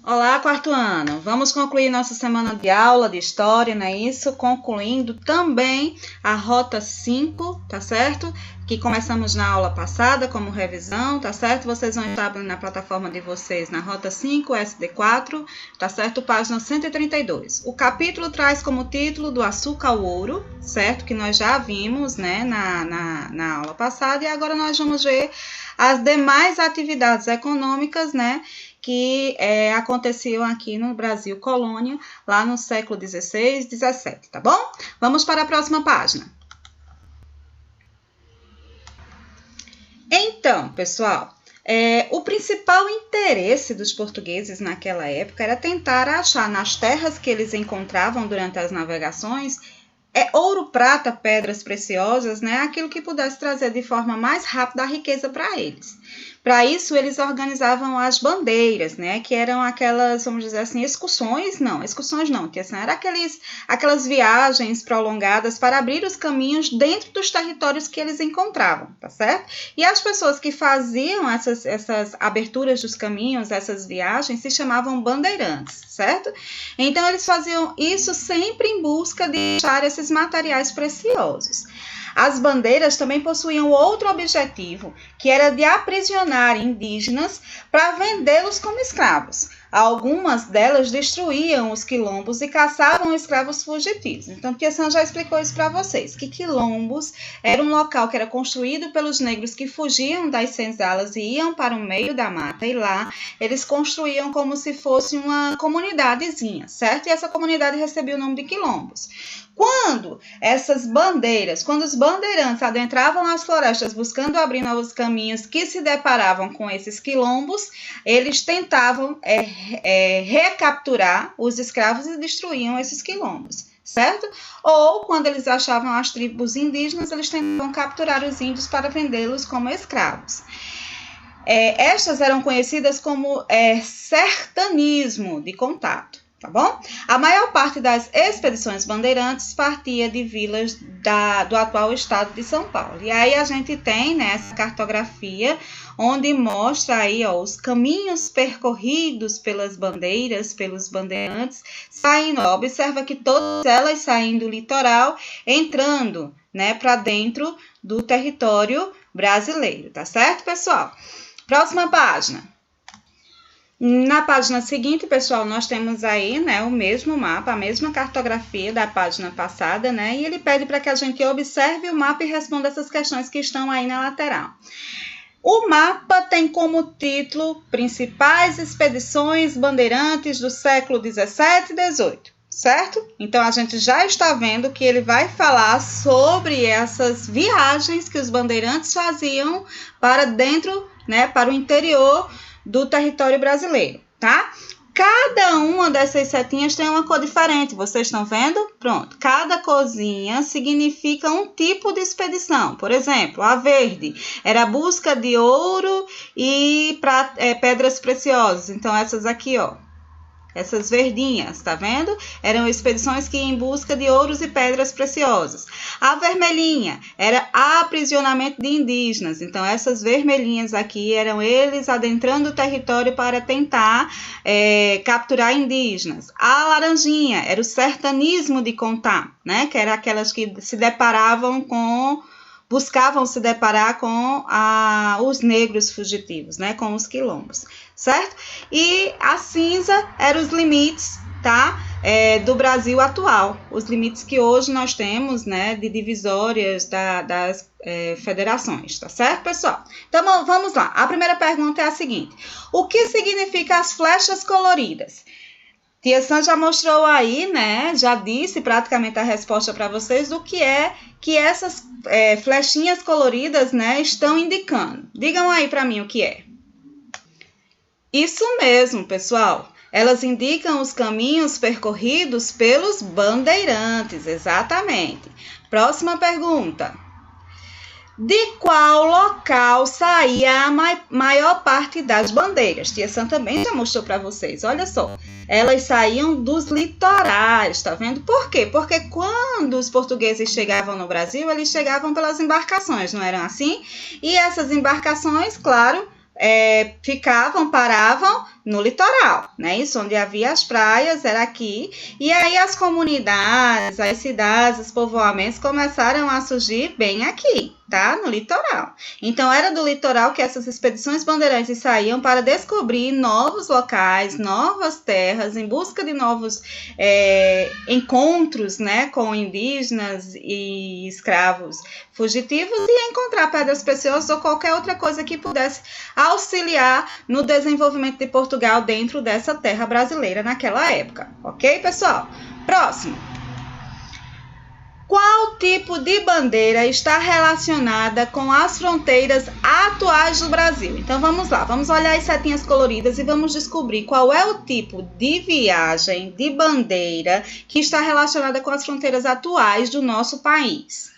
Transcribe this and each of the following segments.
Olá, quarto ano! Vamos concluir nossa semana de aula de História, não é isso? Concluindo também a Rota 5, tá certo? Que começamos na aula passada como revisão, tá certo? Vocês vão estar na plataforma de vocês na Rota 5, SD4, tá certo? Página 132. O capítulo traz como título Do Açúcar ao Ouro, certo? Que nós já vimos, né, na aula passada, e agora nós vamos ver as demais atividades econômicas, né, que aconteciam aqui no Brasil colônia, lá no século XVI e XVII, tá bom? Vamos para a próxima página. Então, pessoal, o principal interesse dos portugueses naquela época era tentar achar nas terras que eles encontravam durante as navegações ouro, prata, pedras preciosas, né? Aquilo que pudesse trazer de forma mais rápida a riqueza para eles. Para isso, eles organizavam as bandeiras, né? Que eram aquelas, vamos dizer assim, excursões não, que assim, eram aquelas viagens prolongadas para abrir os caminhos dentro dos territórios que eles encontravam, tá certo? E as pessoas que faziam essas aberturas dos caminhos, essas viagens, se chamavam bandeirantes, certo? Então, eles faziam isso sempre em busca de achar esses materiais preciosos. As bandeiras também possuíam outro objetivo, que era de aprisionar indígenas para vendê-los como escravos. Algumas delas destruíam os quilombos e caçavam escravos fugitivos. Então, Tia Sam já explicou isso para vocês, que quilombos era um local que era construído pelos negros que fugiam das senzalas e iam para o meio da mata, e lá eles construíam como se fosse uma comunidadezinha, certo? E essa comunidade recebia o nome de quilombos. Quando os bandeirantes adentravam as florestas buscando abrir novos caminhos que se deparavam com esses quilombos, eles tentavam recapturar os escravos e destruíam esses quilombos, certo? Ou, quando eles achavam as tribos indígenas, eles tentavam capturar os índios para vendê-los como escravos. Estas eram conhecidas como sertanismo de contato. Tá bom? A maior parte das expedições bandeirantes partia de vilas do atual estado de São Paulo. E aí a gente tem, né, essa cartografia onde mostra aí, ó, os caminhos percorridos pelas bandeiras, pelos bandeirantes, saindo. Ó, observa que todas elas saem do litoral, entrando, né, para dentro do território brasileiro, tá certo, pessoal? Próxima página. Na página seguinte, pessoal, nós temos aí, né, o mesmo mapa, a mesma cartografia da página passada, né, e ele pede para que a gente observe o mapa e responda essas questões que estão aí na lateral. O mapa tem como título Principais Expedições Bandeirantes do século XVII e XVIII, certo? Então, a gente já está vendo que ele vai falar sobre essas viagens que os bandeirantes faziam para dentro, né, para o interior do território brasileiro, tá? Cada uma dessas setinhas tem uma cor diferente, vocês estão vendo? Pronto, cada corzinha significa um tipo de expedição. Por exemplo, a verde era a busca de ouro e pedras preciosas. Então, essas aqui, ó, essas verdinhas, tá vendo? Eram expedições que iam em busca de ouros e pedras preciosas. A vermelhinha era aprisionamento de indígenas. Então, essas vermelhinhas aqui eram eles adentrando o território para tentar capturar indígenas. A laranjinha era o sertanismo de contar, né? Que era aquelas que buscavam se deparar com os negros fugitivos, né? Com os quilombos, certo? E a cinza eram os limites, tá? Do Brasil atual, os limites que hoje nós temos, né? De divisórias das federações, tá certo, pessoal? Então, vamos lá. A primeira pergunta é a seguinte: o que significa as flechas coloridas? Tia Sam já mostrou aí, né? Já disse praticamente a resposta para vocês do que é que essas flechinhas coloridas, né, estão indicando. Digam aí para mim o que é. Isso mesmo, pessoal. Elas indicam os caminhos percorridos pelos bandeirantes, exatamente. Próxima pergunta. de qual local saía a maior parte das bandeiras? Tia Sam também já mostrou para vocês, olha só. Elas saíam dos litorais, tá vendo? Por quê? Porque quando os portugueses chegavam no Brasil, eles chegavam pelas embarcações, não eram assim? E essas embarcações, claro, paravam no litoral, né? Isso, onde havia as praias, era aqui. E aí as comunidades, as cidades, os povoamentos começaram a surgir bem aqui, tá? No litoral. Então, era do litoral que essas expedições bandeirantes saíam para descobrir novos locais, novas terras, em busca de novos encontros, né? Com indígenas e escravos fugitivos e encontrar pedras preciosas ou qualquer outra coisa que pudesse auxiliar no desenvolvimento de Portugal dentro dessa terra brasileira naquela época. Ok, pessoal? Próximo. Qual tipo de bandeira está relacionada com as fronteiras atuais do Brasil? Então, vamos lá. Vamos olhar as setinhas coloridas e vamos descobrir qual é o tipo de viagem, de bandeira, que está relacionada com as fronteiras atuais do nosso país.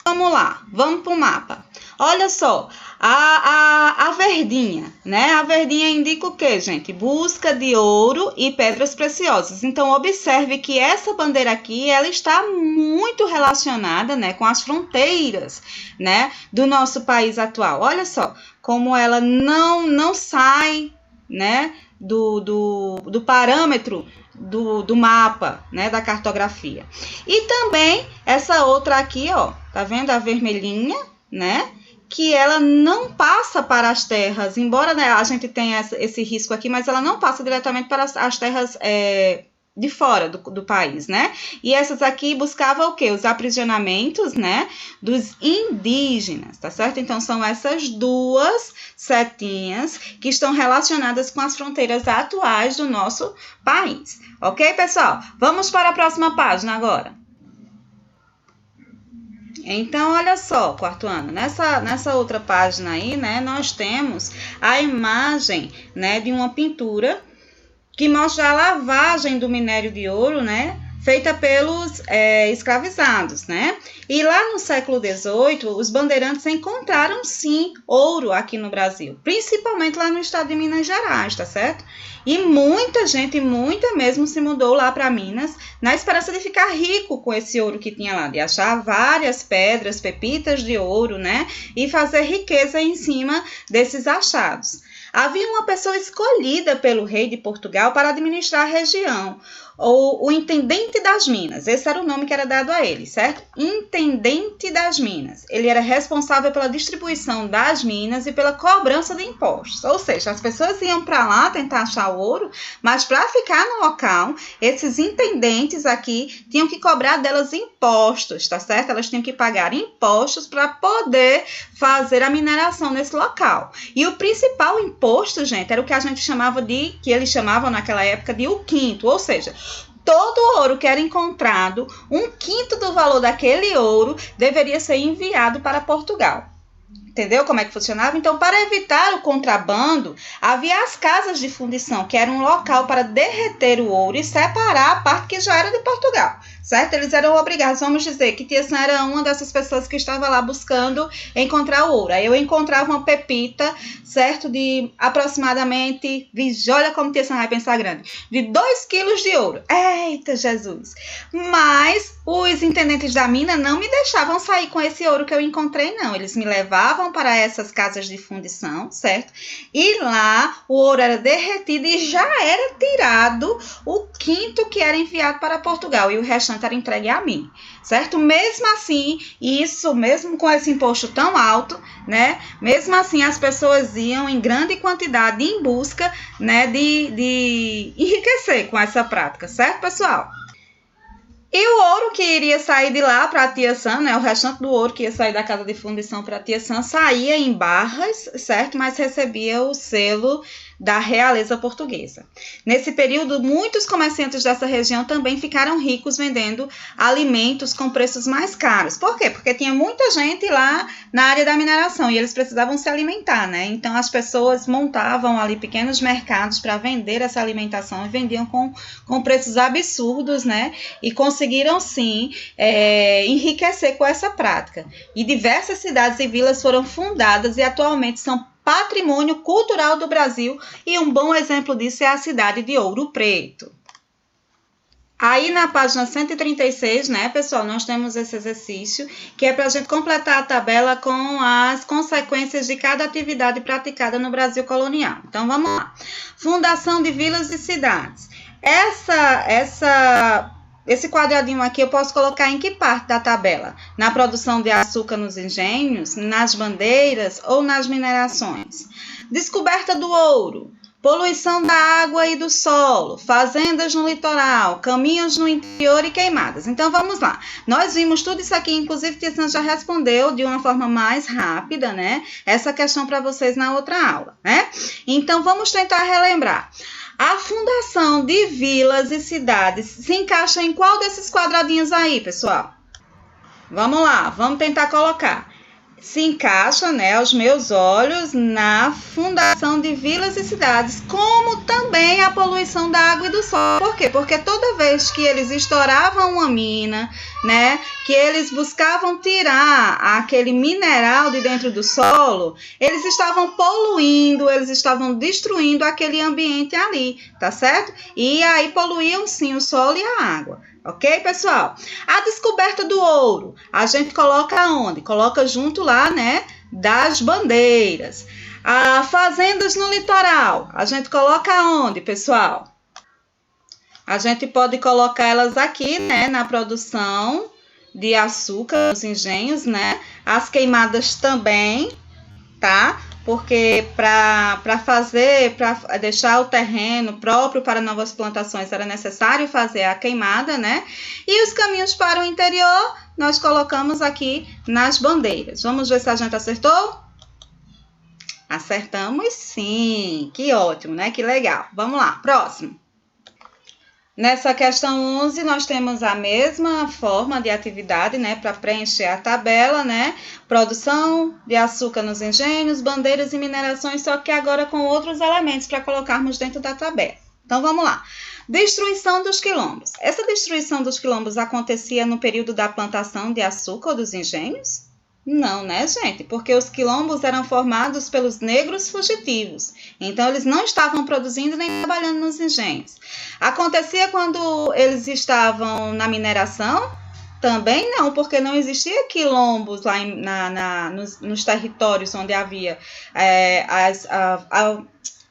Vamos lá. Vamos para o mapa. Olha só, a verdinha, né? A verdinha indica o quê, gente? Busca de ouro e pedras preciosas. Então, observe que essa bandeira aqui, ela está muito relacionada, né, com as fronteiras, né, do nosso país atual. Olha só, como ela não sai, né, do parâmetro do mapa, né, da cartografia. E também essa outra aqui, ó, tá vendo a vermelhinha, né? Que ela não passa para as terras, embora, né, a gente tenha esse risco aqui, mas ela não passa diretamente para as terras de fora do país, né? E essas aqui buscavam o quê? Os aprisionamentos, né, dos indígenas, tá certo? Então, são essas duas setinhas que estão relacionadas com as fronteiras atuais do nosso país. Ok, pessoal? Vamos para a próxima página agora. Então, olha só, quarto ano, nessa outra página aí, né, nós temos a imagem, né, de uma pintura que mostra a lavagem do minério de ouro, né, feita pelos escravizados, né? E lá no século XVIII, os bandeirantes encontraram, sim, ouro aqui no Brasil, principalmente lá no estado de Minas Gerais, tá certo? E muita gente, muita mesmo, se mudou lá para Minas na esperança de ficar rico com esse ouro que tinha lá, de achar várias pedras, pepitas de ouro, né? E fazer riqueza em cima desses achados. Havia uma pessoa escolhida pelo rei de Portugal para administrar a região, ou o intendente das minas. Esse era o nome que era dado a ele, certo? Intendente das minas. Ele era responsável pela distribuição das minas e pela cobrança de impostos. Ou seja, as pessoas iam para lá tentar achar ouro, mas para ficar no local, esses intendentes aqui tinham que cobrar delas impostos, tá certo? Elas tinham que pagar impostos para poder fazer a mineração nesse local. E o principal imposto, gente, era o que a gente chamava que eles chamavam naquela época de o quinto, ou seja, todo o ouro que era encontrado, 1/5 do valor daquele ouro deveria ser enviado para Portugal. Entendeu como é que funcionava? Então, para evitar o contrabando, havia as casas de fundição, que era um local para derreter o ouro e separar a parte que já era de Portugal, certo? Eles eram obrigados, vamos dizer, que Tia Sam era uma dessas pessoas que estava lá buscando encontrar o ouro. Aí eu encontrava uma pepita, certo? De aproximadamente, olha como Tia Sam vai pensar grande, de 2 quilos de ouro. Eita, Jesus! Mas os intendentes da mina não me deixavam sair com esse ouro que eu encontrei, não. Eles me levavam para essas casas de fundição, certo? E lá o ouro era derretido e já era tirado o 1/5 que era enviado para Portugal e o restante era entregue a mim, certo? Mesmo assim, isso mesmo com esse imposto tão alto, né? Mesmo assim as pessoas iam em grande quantidade em busca, né, de enriquecer com essa prática, certo, pessoal? E o ouro que iria sair de lá para a Tia Sam, né, o restante do ouro que ia sair da casa de fundição para a Tia Sam, saía em barras, certo? Mas recebia o selo da realeza portuguesa. Nesse período, muitos comerciantes dessa região também ficaram ricos vendendo alimentos com preços mais caros. Por quê? Porque tinha muita gente lá na área da mineração e eles precisavam se alimentar, né? Então, as pessoas montavam ali pequenos mercados para vender essa alimentação e vendiam com preços absurdos, né? E conseguiram, sim, enriquecer com essa prática. E diversas cidades e vilas foram fundadas e atualmente são patrimônio cultural do Brasil, e um bom exemplo disso é a cidade de Ouro Preto. Aí na página 136, né, pessoal, nós temos esse exercício, que é para a gente completar a tabela com as consequências de cada atividade praticada no Brasil colonial. Então, vamos lá. Fundação de vilas e cidades. Esse quadradinho aqui eu posso colocar em que parte da tabela? Na produção de açúcar nos engenhos, nas bandeiras ou nas minerações? Descoberta do ouro, poluição da água e do solo, fazendas no litoral, caminhos no interior e queimadas. Então, vamos lá. Nós vimos tudo isso aqui, inclusive, Tiação já respondeu de uma forma mais rápida, né? Essa questão para vocês na outra aula, né? Então, vamos tentar relembrar. A fundação de vilas e cidades se encaixa em qual desses quadradinhos aí, pessoal? Vamos lá, vamos tentar colocar. Se encaixa, né, aos meus olhos, na fundação de vilas e cidades, como também a poluição da água e do solo. Por quê? Porque toda vez que eles estouravam uma mina, né, que eles buscavam tirar aquele mineral de dentro do solo, eles estavam poluindo, eles estavam destruindo aquele ambiente ali, tá certo? E aí poluíam sim o solo e a água. Ok, pessoal? A descoberta do ouro, a gente coloca onde? Coloca junto lá, né, das bandeiras. As fazendas no litoral, a gente coloca onde, pessoal? A gente pode colocar elas aqui, né, na produção de açúcar nos engenhos, né? As queimadas também, tá? Porque para deixar o terreno próprio para novas plantações era necessário fazer a queimada, né? E os caminhos para o interior nós colocamos aqui nas bandeiras. Vamos ver se a gente acertou? Acertamos sim, que ótimo, né? Que legal. Vamos lá, próximo. Nessa questão 11, nós temos a mesma forma de atividade, né, para preencher a tabela, né, produção de açúcar nos engenhos, bandeiras e minerações, só que agora com outros elementos para colocarmos dentro da tabela. Então, vamos lá. Destruição dos quilombos. Essa destruição dos quilombos acontecia no período da plantação de açúcar ou dos engenhos? Não, né, gente? Porque os quilombos eram formados pelos negros fugitivos. Então, eles não estavam produzindo nem trabalhando nos engenhos. Acontecia quando eles estavam na mineração? Também não, porque não existia quilombos lá nos territórios onde havia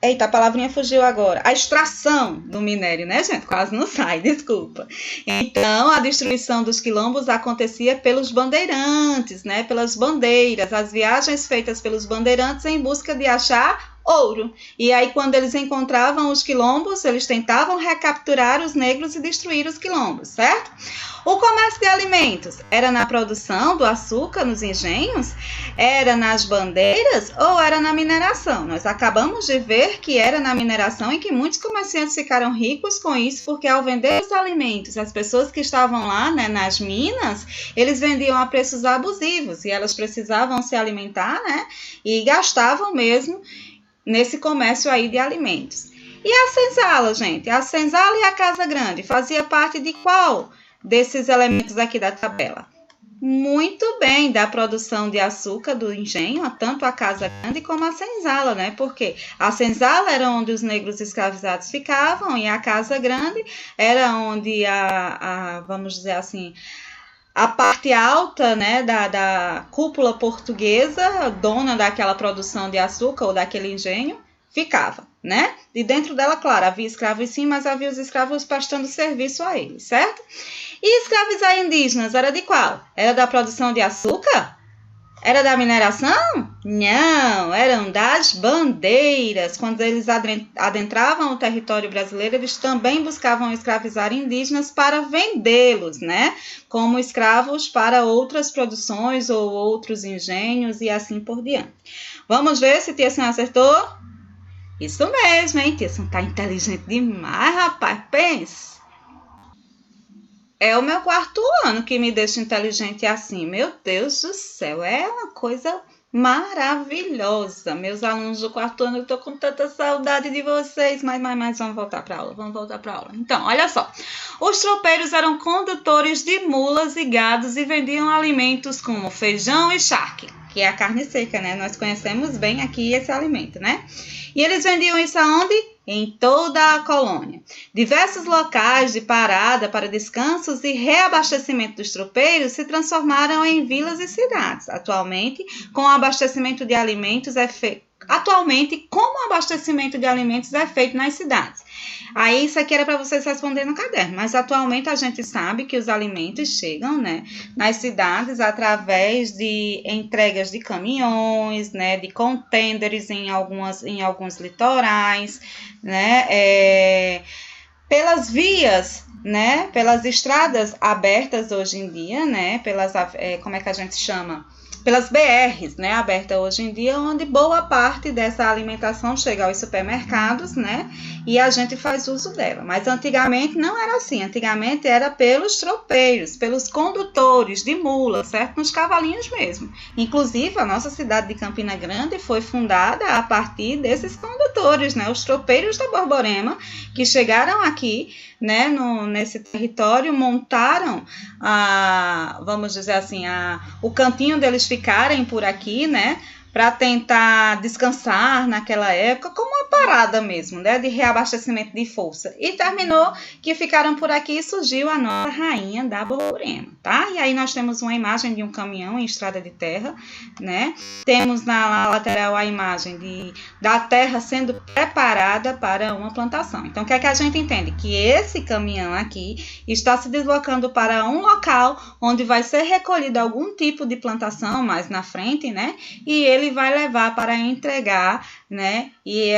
Eita, a palavrinha fugiu agora. A extração do minério, né, gente? Quase não sai, desculpa. Então, a destruição dos quilombos acontecia pelos bandeirantes, né? Pelas bandeiras, as viagens feitas pelos bandeirantes em busca de achar ouro. E aí, quando eles encontravam os quilombos, eles tentavam recapturar os negros e destruir os quilombos, certo? O comércio de alimentos era na produção do açúcar nos engenhos? Era nas bandeiras ou era na mineração? Nós acabamos de ver que era na mineração e que muitos comerciantes ficaram ricos com isso, porque ao vender os alimentos, as pessoas que estavam lá, né, nas minas, eles vendiam a preços abusivos e elas precisavam se alimentar, né, e gastavam mesmo nesse comércio aí de alimentos. E a senzala, gente? A senzala e a casa grande fazia parte de qual desses elementos aqui da tabela? Muito bem, da produção de açúcar do engenho, tanto a casa grande como a senzala, né? Porque a senzala era onde os negros escravizados ficavam e a casa grande era onde vamos dizer assim, a parte alta, né, da cúpula portuguesa, dona daquela produção de açúcar ou daquele engenho, ficava, né? E dentro dela, claro, havia escravos sim, mas havia os escravos prestando serviço a eles, certo? E escravizar indígenas era de qual? Era da produção de açúcar? Era da mineração? Não, eram das bandeiras. Quando eles adentravam o território brasileiro, eles também buscavam escravizar indígenas para vendê-los, né? Como escravos para outras produções ou outros engenhos e assim por diante. Vamos ver se Tia Senhora acertou? Isso mesmo, hein? Tia Sam tá inteligente demais, rapaz. Pensa. É o meu quarto ano que me deixa inteligente assim. Meu Deus do céu, é uma coisa maravilhosa. Meus alunos do quarto ano, eu tô com tanta saudade de vocês. Mas vamos voltar para aula, Então, olha só. Os tropeiros eram condutores de mulas e gados e vendiam alimentos como feijão e charque, que é a carne seca, né? Nós conhecemos bem aqui esse alimento, né? E eles vendiam isso aonde? Em toda a colônia. Diversos locais de parada para descansos e reabastecimento dos tropeiros se transformaram em vilas e cidades. Atualmente, como o abastecimento de alimentos é feito nas cidades? Aí isso aqui era para vocês responderem no caderno, mas atualmente a gente sabe que os alimentos chegam, né, nas cidades através de entregas de caminhões, né, de contêineres em alguns litorais, né, pelas vias, né, pelas estradas abertas hoje em dia, né, como é que a gente chama? Pelas BRs, né, aberta hoje em dia, onde boa parte dessa alimentação chega aos supermercados, né, e a gente faz uso dela. Mas antigamente não era assim, antigamente era pelos tropeiros, pelos condutores de mulas, certo? Nos cavalinhos mesmo. Inclusive, a nossa cidade de Campina Grande foi fundada a partir desses condutores, né, os tropeiros da Borborema, que chegaram aqui, né, nesse território, montaram, vamos dizer assim, o cantinho deles ficarem por aqui, né, para tentar descansar naquela época, como uma parada mesmo, né, de reabastecimento de força. E terminou que ficaram por aqui e surgiu a nossa rainha da Borborema, tá? E aí nós temos uma imagem de um caminhão em estrada de terra, né? Temos na lateral a imagem da terra sendo preparada para uma plantação. Então, o que é que a gente entende? Que esse caminhão aqui está se deslocando para um local onde vai ser recolhido algum tipo de plantação mais na frente, né? E ele vai levar para entregar, né? E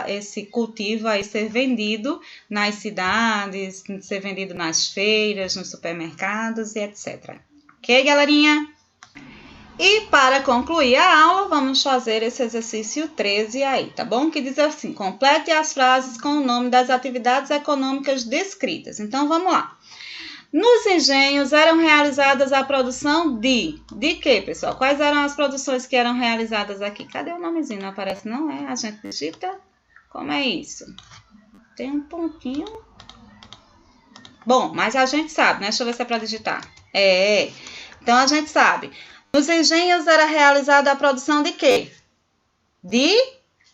esse cultivo vai ser vendido nas cidades, ser vendido nas feiras, nos supermercados e etc. Ok, galerinha? E para concluir a aula, vamos fazer esse exercício 13 aí, tá bom? Que diz assim: complete as frases com o nome das atividades econômicas descritas. Então, vamos lá. Nos engenhos eram realizadas a produção de quê, pessoal? Quais eram as produções que eram realizadas aqui? Cadê o nomezinho? Não aparece, não é? A gente digita? Como é isso? Tem um pontinho. Bom, mas a gente sabe, né? Deixa eu ver se é para digitar. Então, a gente sabe. Nos engenhos era realizada a produção de quê? De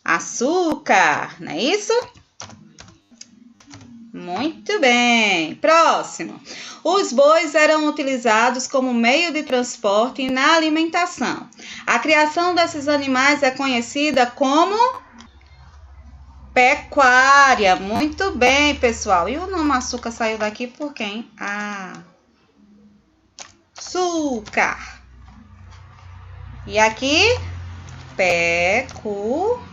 açúcar, não é isso? Muito bem. Próximo. Os bois eram utilizados como meio de transporte e na alimentação. A criação desses animais é conhecida como pecuária. Muito bem, pessoal. E o nome açúcar saiu daqui por quem? Açúcar. E aqui, pecuária.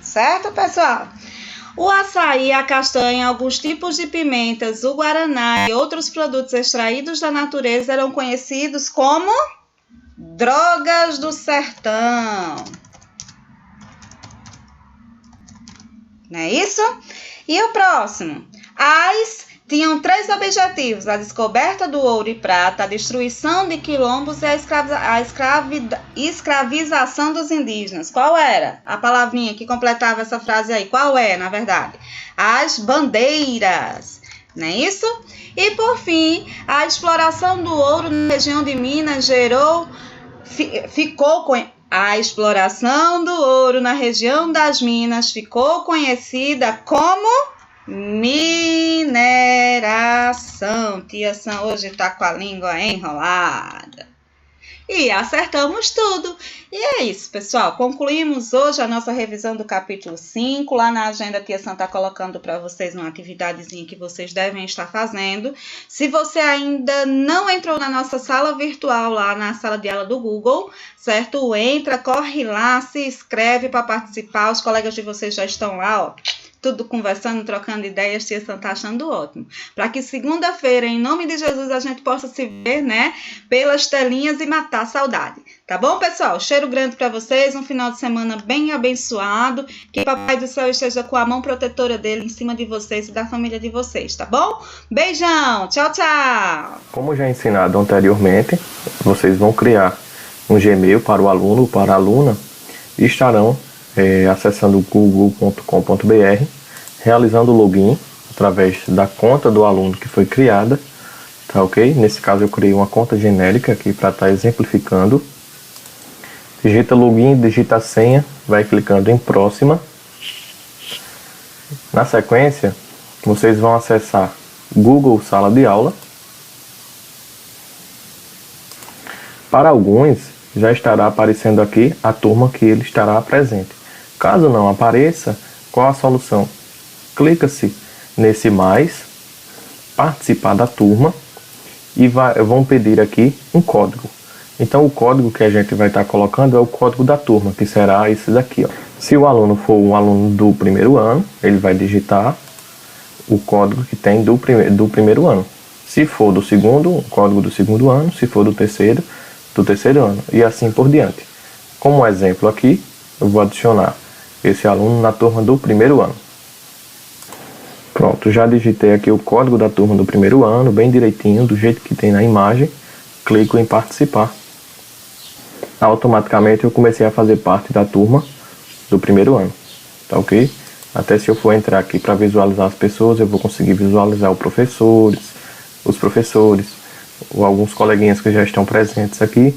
Certo, pessoal? O açaí, a castanha, alguns tipos de pimentas, o guaraná e outros produtos extraídos da natureza eram conhecidos como drogas do sertão. Não é isso? E o próximo? Tinham 3 objetivos: a descoberta do ouro e prata, a destruição de quilombos e a escravização dos indígenas. Qual era a palavrinha que completava essa frase aí? Qual é, na verdade? As bandeiras, não é isso? E, por fim, a exploração do ouro na região de Minas A exploração do ouro na região das Minas ficou conhecida como mineração. Tia Sam hoje está com a língua enrolada. E acertamos tudo. E é isso, pessoal. Concluímos hoje a nossa revisão do capítulo 5. Lá na agenda, a Tia Sam está colocando para vocês uma atividadezinha que vocês devem estar fazendo. Se você ainda não entrou na nossa sala virtual, lá na sala de aula do Google, certo? Entra, corre lá, se inscreve para participar. Os colegas de vocês já estão lá, ó, tudo conversando, trocando ideias, tia Santa achando ótimo. Para que segunda-feira, em nome de Jesus, a gente possa se ver, né, pelas telinhas e matar a saudade. Tá bom, pessoal? Cheiro grande para vocês, um final de semana bem abençoado, que Papai do Céu esteja com a mão protetora dele em cima de vocês e da família de vocês, tá bom? Beijão, tchau, tchau! Como já ensinado anteriormente, vocês vão criar um Gmail para o aluno ou para a aluna e estarão acessando google.com.br, realizando o login através da conta do aluno que foi criada, tá ok? Nesse caso eu criei uma conta genérica aqui para estar exemplificando. Digita login, digita a senha, vai clicando em próxima. Na sequência, vocês vão acessar Google Sala de Aula. Para alguns, já estará aparecendo aqui a turma que ele estará presente. Caso não apareça, qual a solução? Clica-se nesse mais, participar da turma, e vão pedir aqui um código. Então o código que a gente vai estar colocando é o código da turma, que será esse daqui, ó. Se o aluno for um aluno do primeiro ano, ele vai digitar o código que tem do primeiro ano. Se for do segundo, o código do segundo ano. Se for do terceiro ano. E assim por diante. Como exemplo aqui, eu vou adicionar esse aluno na turma do primeiro ano. Pronto, já digitei aqui o código da turma do primeiro ano, bem direitinho, do jeito que tem na imagem. Clico em participar. Automaticamente eu comecei a fazer parte da turma do primeiro ano, tá ok? Até se eu for entrar aqui para visualizar as pessoas, eu vou conseguir visualizar os professores, ou alguns coleguinhas que já estão presentes aqui.